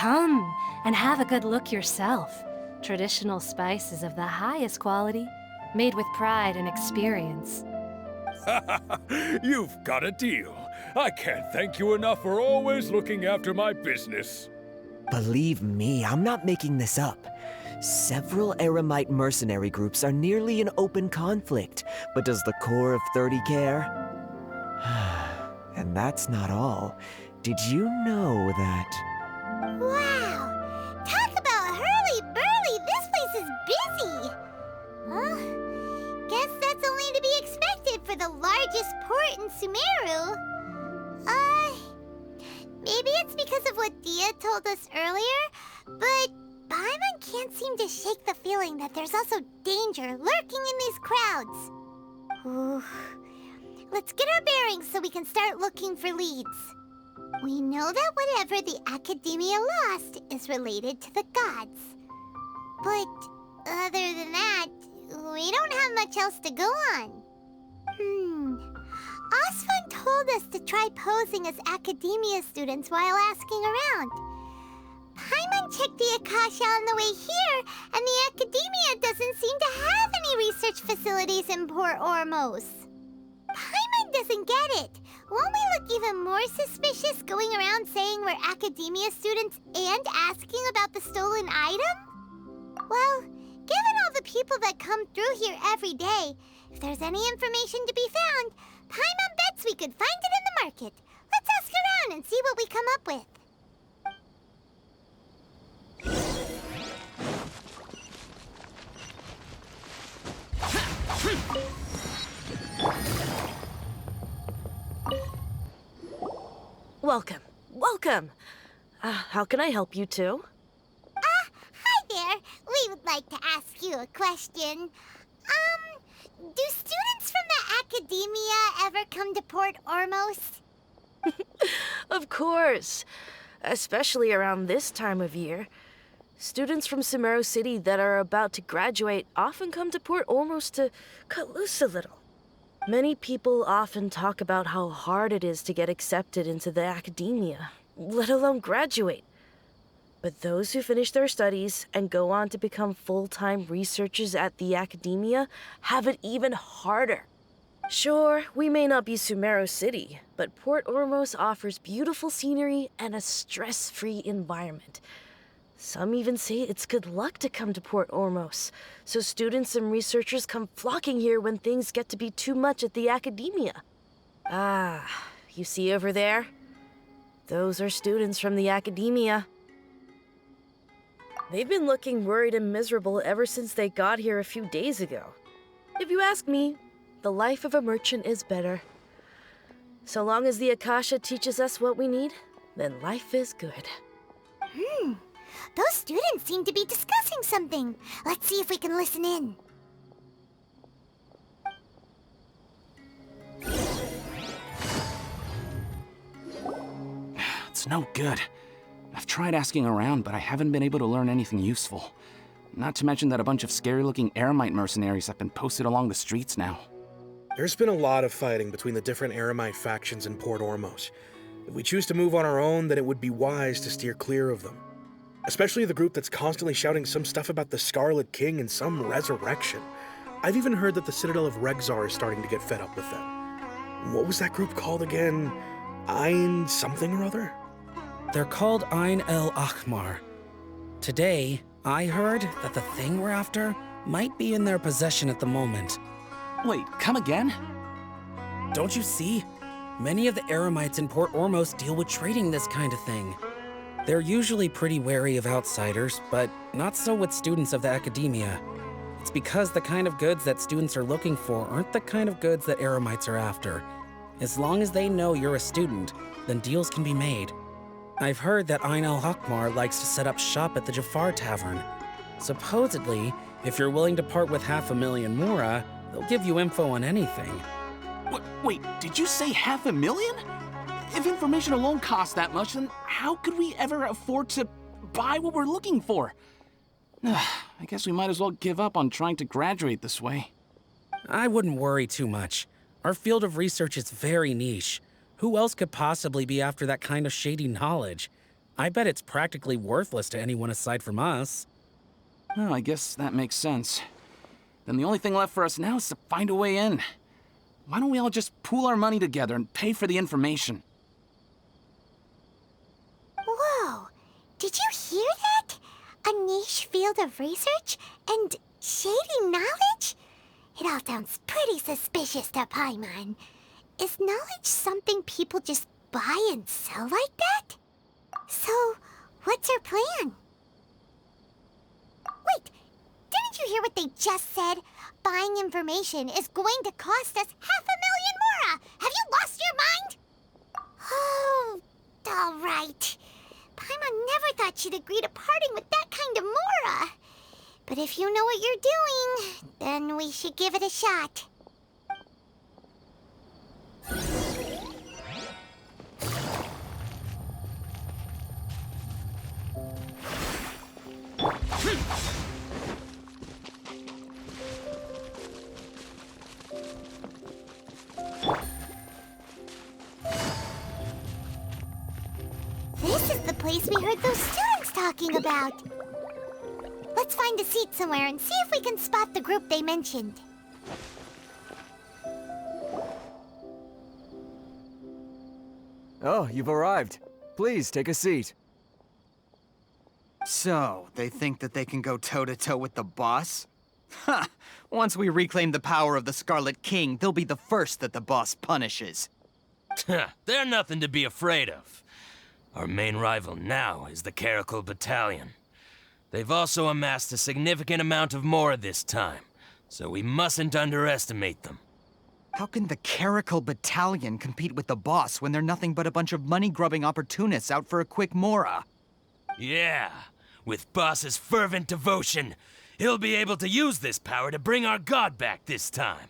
Come and have a good look yourself. Traditional spices of the highest quality, made with pride and experience. You've got a deal. I can't thank you enough for always looking after my business. Believe me, I'm not making this up. Several Eremite mercenary groups are nearly in open conflict, but does the core of 30 care? And that's not all. Did you know that... Wow! Talk about hurly-burly! This place is busy! Guess that's only to be expected for the largest port in Sumeru. Maybe it's because of what Dia told us earlier, but Paimon can't seem to shake the feeling that there's also danger lurking in these crowds. Ooh. Let's get our bearings so we can start looking for leads. We know that whatever the Academia lost is related to the gods. But other than that, we don't have much else to go on. Osvan told us to try posing as Academia students while asking around. Paimon checked the Akasha on the way here, and the Academia doesn't seem to have any research facilities in Port Ormos. Paimon doesn't get it. Won't we look even more suspicious going around saying we're Academia students and asking about the stolen item? Well, given all the people that come through here every day, if there's any information to be found, Paimon bets we could find it in the market. Let's ask around and see what we come up with. Welcome. Welcome. How can I help you two? Hi there. We would like to ask you a question. Do students from the Academia ever come to Port Ormos? Of course. Especially around this time of year. Students from Sumeru City that are about to graduate often come to Port Ormos to cut loose a little. Many people often talk about how hard it is to get accepted into the Academia, let alone graduate. But those who finish their studies and go on to become full-time researchers at the Academia have it even harder. Sure, we may not be Sumeru City, but Port Ormos offers beautiful scenery and a stress-free environment. Some even say it's good luck to come to Port Ormos, so students and researchers come flocking here when things get to be too much at the Academia. You see over there? Those are students from the Academia. They've been looking worried and miserable ever since they got here a few days ago. If you ask me, the life of a merchant is better. So long as the Akasha teaches us what we need, then life is good. Those students seem to be discussing something. Let's see if we can listen in. It's no good. I've tried asking around, but I haven't been able to learn anything useful. Not to mention that a bunch of scary-looking Eremite mercenaries have been posted along the streets now. There's been a lot of fighting between the different Eremite factions in Port Ormos. If we choose to move on our own, then it would be wise to steer clear of them. Especially the group that's constantly shouting some stuff about the Scarlet King and some resurrection. I've even heard that the Citadel of Regzar is starting to get fed up with them. What was that group called again? Ein something or other? They're called Ein el-Ahmar. Today, I heard that the thing we're after might be in their possession at the moment. Wait, come again? Don't you see? Many of the Eremites in Port Ormos deal with trading this kind of thing. They're usually pretty wary of outsiders, but not so with students of the Academia. It's because the kind of goods that students are looking for aren't the kind of goods that Eremites are after. As long as they know you're a student, then deals can be made. I've heard that Ein el-Ahmar likes to set up shop at the Jafar Tavern. Supposedly, if you're willing to part with 500,000 Mora, they'll give you info on anything. Wait, did you say 500,000? If information alone costs that much, then how could we ever afford to buy what we're looking for? I guess we might as well give up on trying to graduate this way. I wouldn't worry too much. Our field of research is very niche. Who else could possibly be after that kind of shady knowledge? I bet it's practically worthless to anyone aside from us. Well, I guess that makes sense. Then the only thing left for us now is to find a way in. Why don't we all just pool our money together and pay for the information? Whoa! Did you hear that? A niche field of research and shady knowledge? It all sounds pretty suspicious to Paimon. Is knowledge something people just buy and sell like that? So, what's our plan? Wait, didn't you hear what they just said? Buying information is going to cost us 500,000 mora! Have you lost your mind? Oh, all right. Paimon never thought she'd agree to parting with that kind of mora. But if you know what you're doing, then we should give it a shot. This is the place we heard those students talking about. Let's find a seat somewhere and see if we can spot the group they mentioned. Oh, you've arrived. Please, take a seat. So, they think that they can go toe-to-toe with the boss? Ha! Once we reclaim the power of the Scarlet King, they'll be the first that the boss punishes. They're nothing to be afraid of. Our main rival now is the Caracal Battalion. They've also amassed a significant amount of mora this time, so we mustn't underestimate them. How can the Caracal Battalion compete with the boss when they're nothing but a bunch of money-grubbing opportunists out for a quick mora? Yeah, with boss's fervent devotion, he'll be able to use this power to bring our god back this time.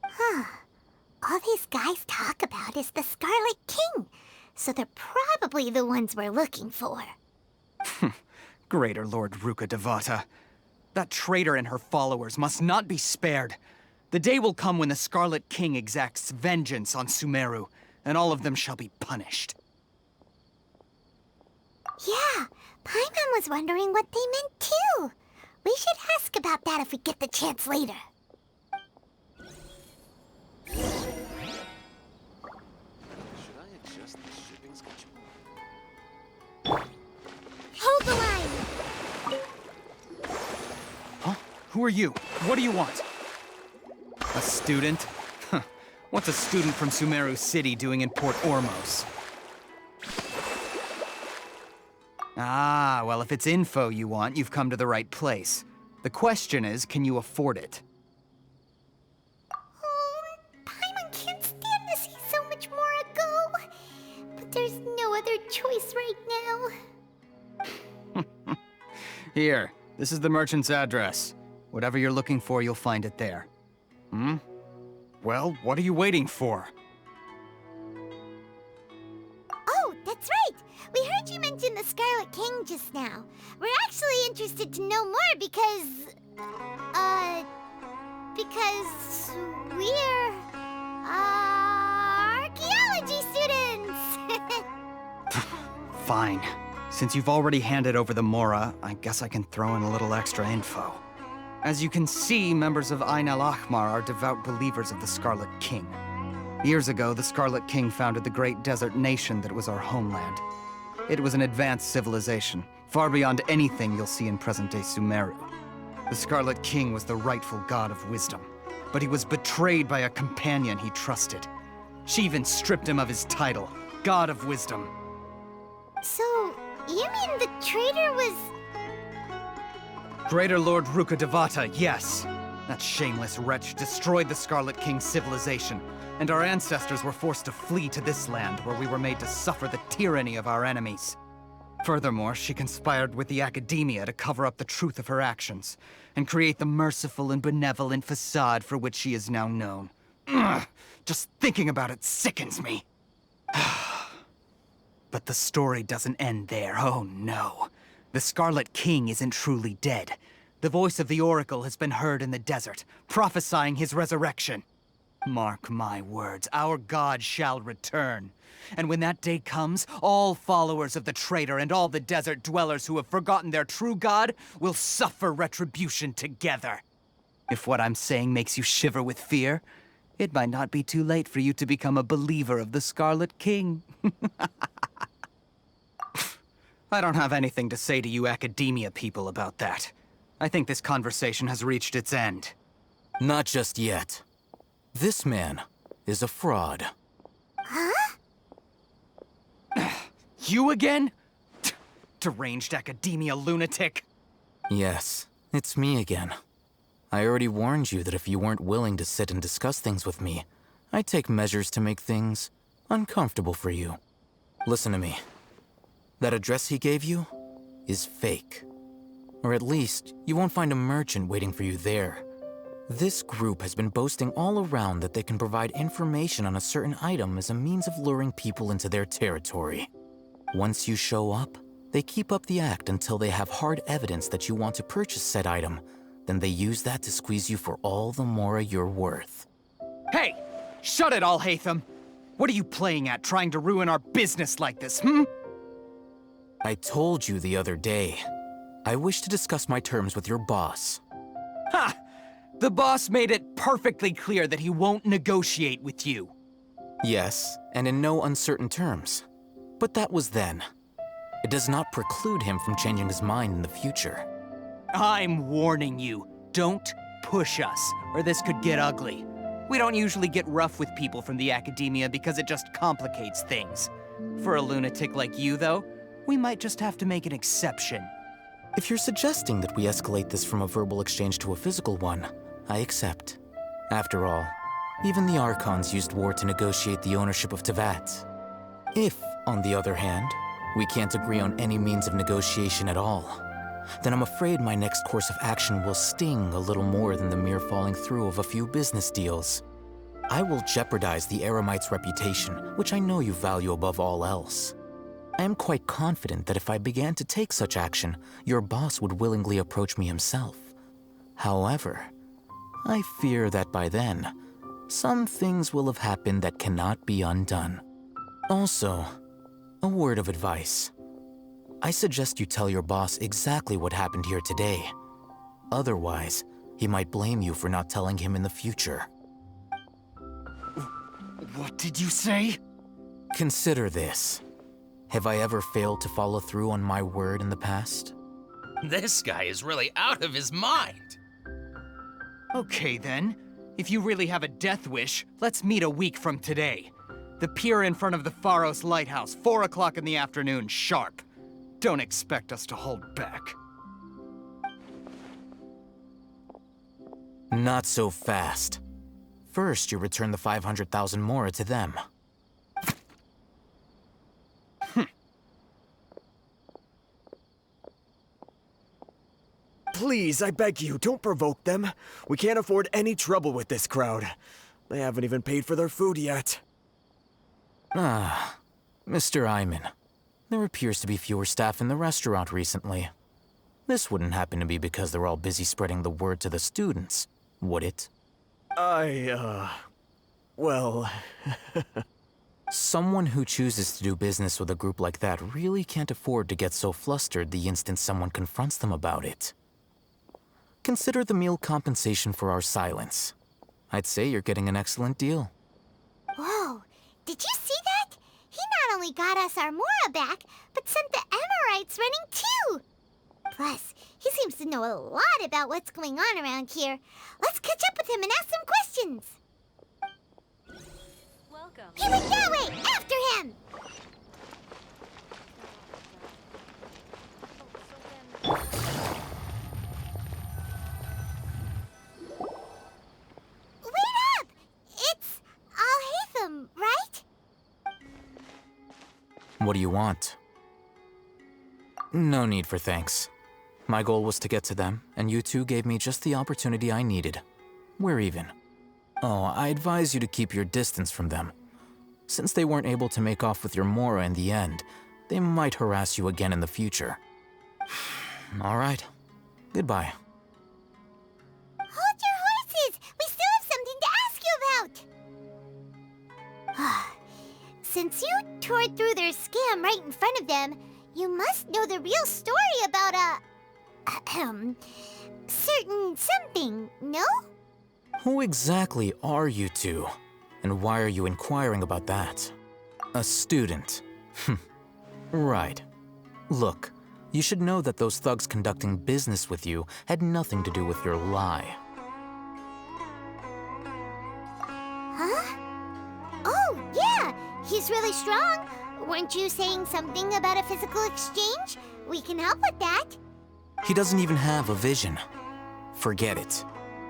Huh. All these guys talk about is the Scarlet King, so they're probably the ones we're looking for. Greater Lord Ruka Devata. That traitor and her followers must not be spared. The day will come when the Scarlet King exacts vengeance on Sumeru, and all of them shall be punished. Yeah, Paimon was wondering what they meant too. We should ask about that if we get the chance later. Hold the line! Huh? Who are you? What do you want? A student? Huh. What's a student from Sumeru City doing in Port Ormos? Ah, well, if it's info you want, you've come to the right place. The question is, can you afford it? Oh, Paimon can't stand to see so much more go. But there's no other choice right now. Here, this is the merchant's address. Whatever you're looking for, you'll find it there. Hmm? Well, what are you waiting for? Oh, that's right! We heard you mention the Scarlet King just now. We're actually interested to know more because we're, archaeology students! Fine. Since you've already handed over the mora, I guess I can throw in a little extra info. As you can see, members of Ain al-Ahmar are devout believers of the Scarlet King. Years ago, the Scarlet King founded the great desert nation that was our homeland. It was an advanced civilization, far beyond anything you'll see in present-day Sumeru. The Scarlet King was the rightful god of wisdom, but he was betrayed by a companion he trusted. She even stripped him of his title, God of Wisdom. So, you mean the traitor was... Greater Lord Ruka Devata, yes. That shameless wretch destroyed the Scarlet King's civilization, and our ancestors were forced to flee to this land where we were made to suffer the tyranny of our enemies. Furthermore, she conspired with the academia to cover up the truth of her actions, and create the merciful and benevolent facade for which she is now known. Ugh, just thinking about it sickens me. But the story doesn't end there, oh no. The Scarlet King isn't truly dead. The voice of the Oracle has been heard in the desert, prophesying his resurrection. Mark my words, our god shall return. And when that day comes, all followers of the traitor and all the desert dwellers who have forgotten their true god will suffer retribution together. If what I'm saying makes you shiver with fear, it might not be too late for you to become a believer of the Scarlet King. I don't have anything to say to you academia people about that. I think this conversation has reached its end. Not just yet. This man is a fraud. Huh? You again? Deranged academia lunatic. Yes, it's me again. I already warned you that if you weren't willing to sit and discuss things with me, I'd take measures to make things uncomfortable for you. Listen to me. That address he gave you is fake. Or at least, you won't find a merchant waiting for you there. This group has been boasting all around that they can provide information on a certain item as a means of luring people into their territory. Once you show up, they keep up the act until they have hard evidence that you want to purchase said item. Then they use that to squeeze you for all the mora you're worth. Hey! Shut it, Al-Haitham! What are you playing at, trying to ruin our business like this, hmm? I told you the other day. I wish to discuss my terms with your boss. Ha! The boss made it perfectly clear that he won't negotiate with you. Yes, and in no uncertain terms. But that was then. It does not preclude him from changing his mind in the future. I'm warning you, don't push us, or this could get ugly. We don't usually get rough with people from the academia because it just complicates things. For a lunatic like you, though, we might just have to make an exception. If you're suggesting that we escalate this from a verbal exchange to a physical one, I accept. After all, even the Archons used war to negotiate the ownership of Teyvat. If, on the other hand, we can't agree on any means of negotiation at all, then I'm afraid my next course of action will sting a little more than the mere falling through of a few business deals. I will jeopardize the Eremite's reputation, which I know you value above all else. I am quite confident that if I began to take such action, your boss would willingly approach me himself. However, I fear that by then, some things will have happened that cannot be undone. Also, a word of advice. I suggest you tell your boss exactly what happened here today. Otherwise, he might blame you for not telling him in the future. What did you say? Consider this. Have I ever failed to follow through on my word in the past? This guy is really out of his mind. Okay then. If you really have a death wish, let's meet a week from today. The pier in front of the Pharos Lighthouse, 4 o'clock in the afternoon, sharp. Don't expect us to hold back. Not so fast. First, you return the 500,000 mora to them. Please, I beg you, don't provoke them. We can't afford any trouble with this crowd. They haven't even paid for their food yet. Ah, Mr. Iman. There appears to be fewer staff in the restaurant recently. This wouldn't happen to be because they're all busy spreading the word to the students, would it? Well... Someone who chooses to do business with a group like that really can't afford to get so flustered the instant someone confronts them about it. Consider the meal compensation for our silence. I'd say you're getting an excellent deal. Whoa, did you see that? He not only got us our Mora back, but sent the Emirites running too! Plus, he seems to know a lot about what's going on around here. Let's catch up with him and ask some questions. Welcome. He went that way! After him! Wait up! It's Al-Haitham, right? What do you want? No need for thanks. My goal was to get to them, and you two gave me just the opportunity I needed. We're even. Oh, I advise you to keep your distance from them. Since they weren't able to make off with your Mora in the end, they might harass you again in the future. All right. Goodbye. Hold your horses! We still have something to ask you about! Since you tore through their scam right in front of them, you must know the real story about certain something, no? Who exactly are you two? And why are you inquiring about that? A student. Right. Look, you should know that those thugs conducting business with you had nothing to do with your lie. Huh? Oh, yeah! He's really strong. Weren't you saying something about a physical exchange? We can help with that. He doesn't even have a vision. Forget it.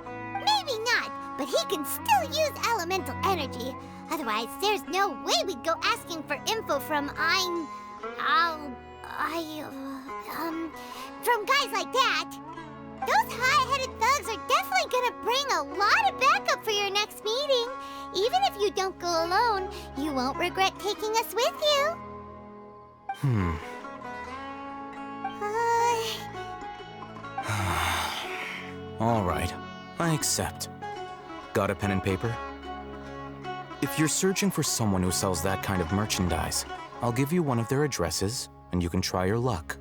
Maybe not, but he can still use elemental energy. Otherwise, there's no way we'd go asking for info from from guys like that. Those hot-headed thugs are definitely gonna bring a lot of backup for your next meeting. Even if you don't go alone, you won't regret taking us with you. All right, I accept. Got a pen and paper? If you're searching for someone who sells that kind of merchandise, I'll give you one of their addresses, and you can try your luck.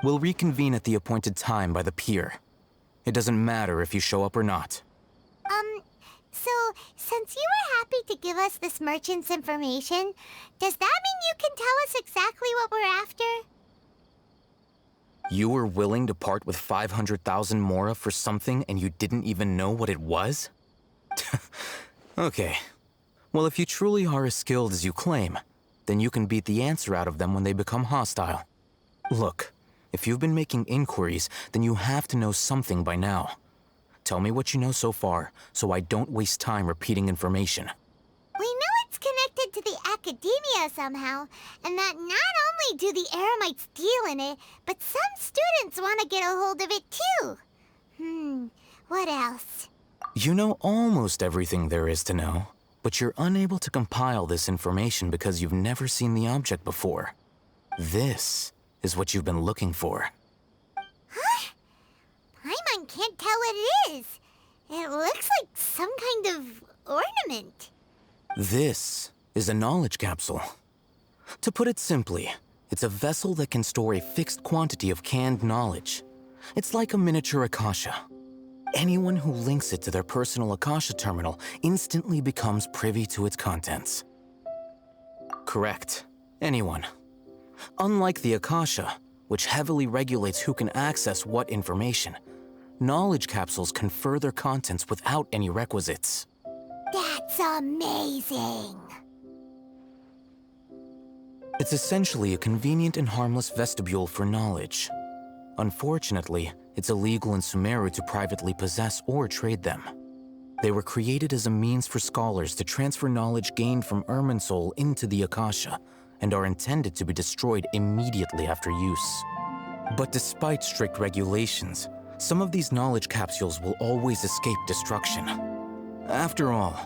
We'll reconvene at the appointed time by the pier. It doesn't matter if you show up or not. So, since you were happy to give us this merchant's information, does that mean you can tell us exactly what we're after? You were willing to part with 500,000 mora for something and you didn't even know what it was? Okay. Well, if you truly are as skilled as you claim, then you can beat the answer out of them when they become hostile. Look, if you've been making inquiries, then you have to know something by now. Tell me what you know so far, so I don't waste time repeating information. We know it's connected to the academia somehow, and that not only do the Eremites deal in it, but some students want to get a hold of it too. What else? You know almost everything there is to know, but you're unable to compile this information because you've never seen the object before. This is what you've been looking for. Huh? Paimon can't tell what it is. It looks like some kind of ornament. This is a knowledge capsule. To put it simply, it's a vessel that can store a fixed quantity of canned knowledge. It's like a miniature Akasha. Anyone who links it to their personal Akasha terminal instantly becomes privy to its contents. Correct. Anyone. Unlike the Akasha, which heavily regulates who can access what information, knowledge capsules confer their contents without any requisites. That's amazing! It's essentially a convenient and harmless vestibule for knowledge. Unfortunately, it's illegal in Sumeru to privately possess or trade them. They were created as a means for scholars to transfer knowledge gained from Irminsul into the Akasha, and are intended to be destroyed immediately after use. But despite strict regulations, some of these knowledge capsules will always escape destruction. After all,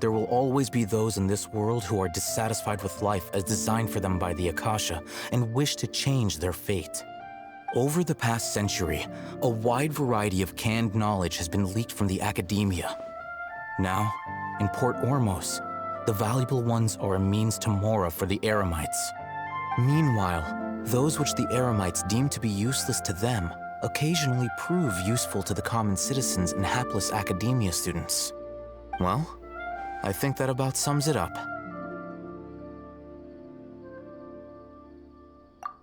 there will always be those in this world who are dissatisfied with life as designed for them by the Akasha and wish to change their fate. Over the past century, a wide variety of canned knowledge has been leaked from the academia. Now, in Port Ormos, the valuable ones are a means to mora for the Eremites. Meanwhile, those which the Eremites deem to be useless to them occasionally prove useful to the common citizens and hapless academia students. Well, I think that about sums it up.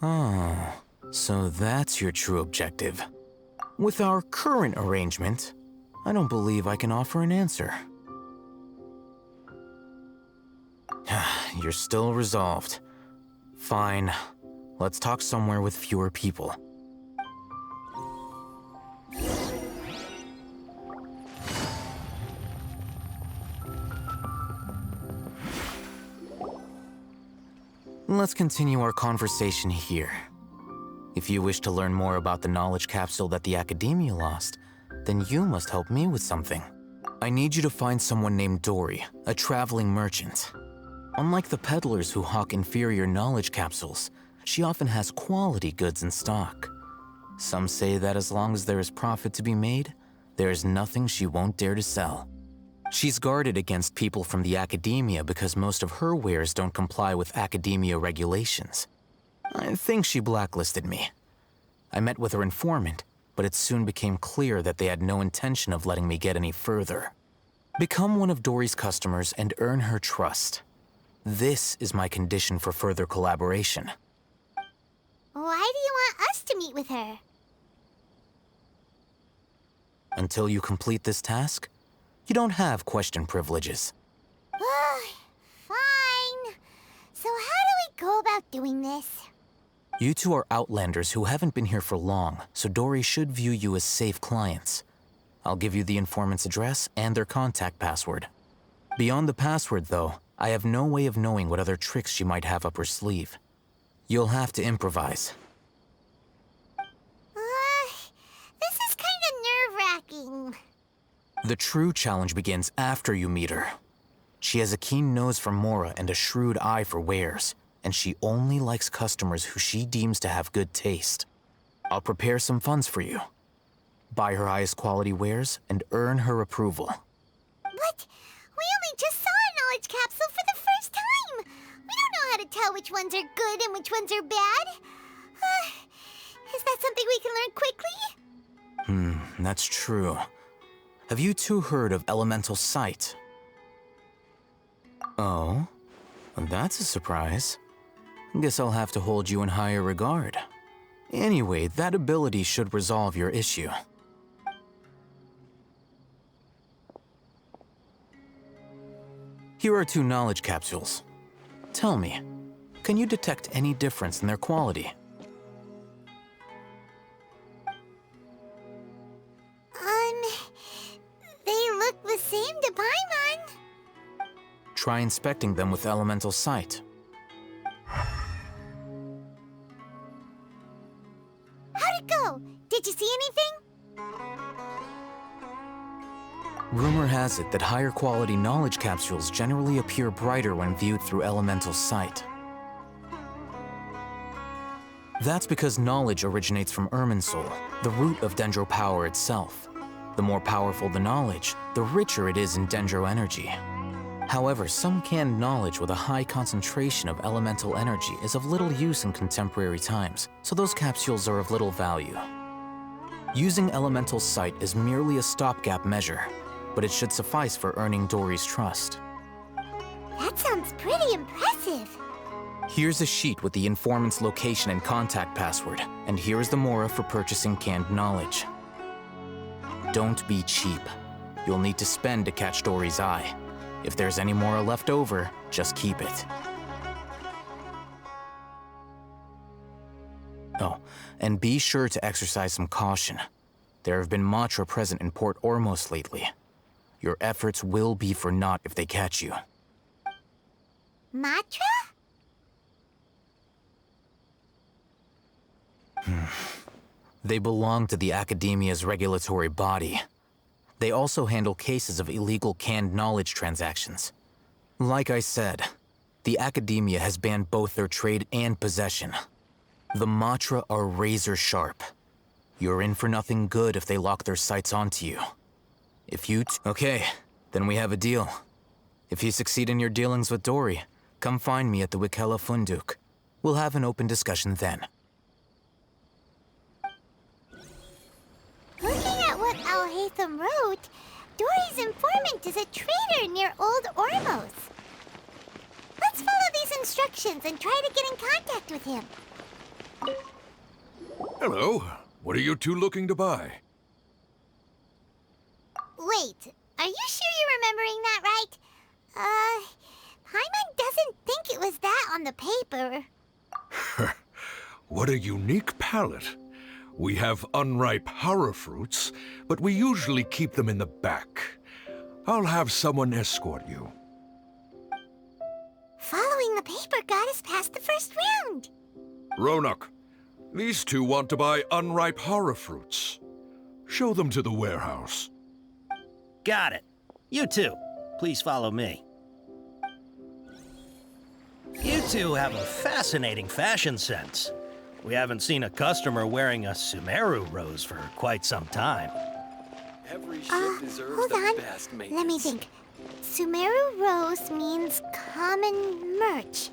Oh, so that's your true objective. With our current arrangement, I don't believe I can offer an answer. You're still resolved. Fine. Let's talk somewhere with fewer people. Let's continue our conversation here. If you wish to learn more about the knowledge capsule that the Academia lost, then you must help me with something. I need you to find someone named Dory, a traveling merchant. Unlike the peddlers who hawk inferior knowledge capsules, she often has quality goods in stock. Some say that as long as there is profit to be made, there is nothing she won't dare to sell. She's guarded against people from the academia because most of her wares don't comply with academia regulations. I think she blacklisted me. I met with her informant, but it soon became clear that they had no intention of letting me get any further. Become one of Dory's customers and earn her trust. This is my condition for further collaboration. Why do you want us to meet with her? Until you complete this task, you don't have question privileges. Fine. So how do we go about doing this? You two are outlanders who haven't been here for long, so Dory should view you as safe clients. I'll give you the informant's address and their contact password. Beyond the password, though, I have no way of knowing what other tricks she might have up her sleeve. You'll have to improvise. This is kind of nerve-wracking. The true challenge begins after you meet her. She has a keen nose for Mora and a shrewd eye for wares, and she only likes customers who she deems to have good taste. I'll prepare some funds for you. Buy her highest quality wares and earn her approval. What? We only just saw a knowledge capsule for the first time! We don't know how to tell which ones are good and which ones are bad. Is that something we can learn quickly? That's true. Have you two heard of elemental sight? Oh? Well, that's a surprise. Guess I'll have to hold you in higher regard. Anyway, that ability should resolve your issue. Here are 2 knowledge capsules. Tell me, can you detect any difference in their quality? They look the same to Paimon. Try inspecting them with elemental sight. How'd it go? Did you see anything? Rumor has it that higher quality knowledge capsules generally appear brighter when viewed through elemental sight. That's because knowledge originates from Irminsul, the root of Dendro power itself. The more powerful the knowledge, the richer it is in Dendro energy. However, some canned knowledge with a high concentration of elemental energy is of little use in contemporary times, so those capsules are of little value. Using elemental sight is merely a stopgap measure, but it should suffice for earning Dory's trust. That sounds pretty impressive. Here's a sheet with the informant's location and contact password, and here's the Mora for purchasing canned knowledge. Don't be cheap. You'll need to spend to catch Dory's eye. If there's any Mora left over, just keep it. Oh, and be sure to exercise some caution. There have been Matra present in Port Ormos lately. Your efforts will be for naught if they catch you. Matra? They belong to the Academia's regulatory body. They also handle cases of illegal canned knowledge transactions. Like I said, the Academia has banned both their trade and possession. The Matra are razor sharp. You're in for nothing good if they lock their sights onto you. If you okay, then we have a deal. If you succeed in your dealings with Dory, come find me at the Wikela Funduk. We'll have an open discussion then. Looking at what Al-Haitham wrote, Dory's informant is a trader near Old Ormos. Let's follow these instructions and try to get in contact with him. Hello. What are you two looking to buy? Wait, are you sure you're remembering that right? Paimon doesn't think it was that on the paper. What a unique palate. We have unripe horror fruits, but we usually keep them in the back. I'll have someone escort you. Following the paper got us past the first round. Ronak, these two want to buy unripe horror fruits. Show them to the warehouse. Got it. You two, please follow me. You two have a fascinating fashion sense. We haven't seen a customer wearing a Sumeru rose for quite some time. Every ship deserves hold the on. best maintenance. Let me think. Sumeru Rose means common merch.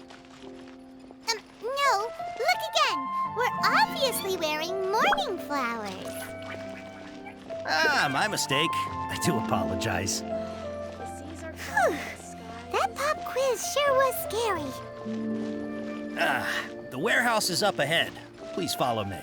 No, look again. We're obviously wearing morning flowers. Ah, my mistake. I do apologize. Whew. That pop quiz sure was scary. Ah, the warehouse is up ahead. Please follow me.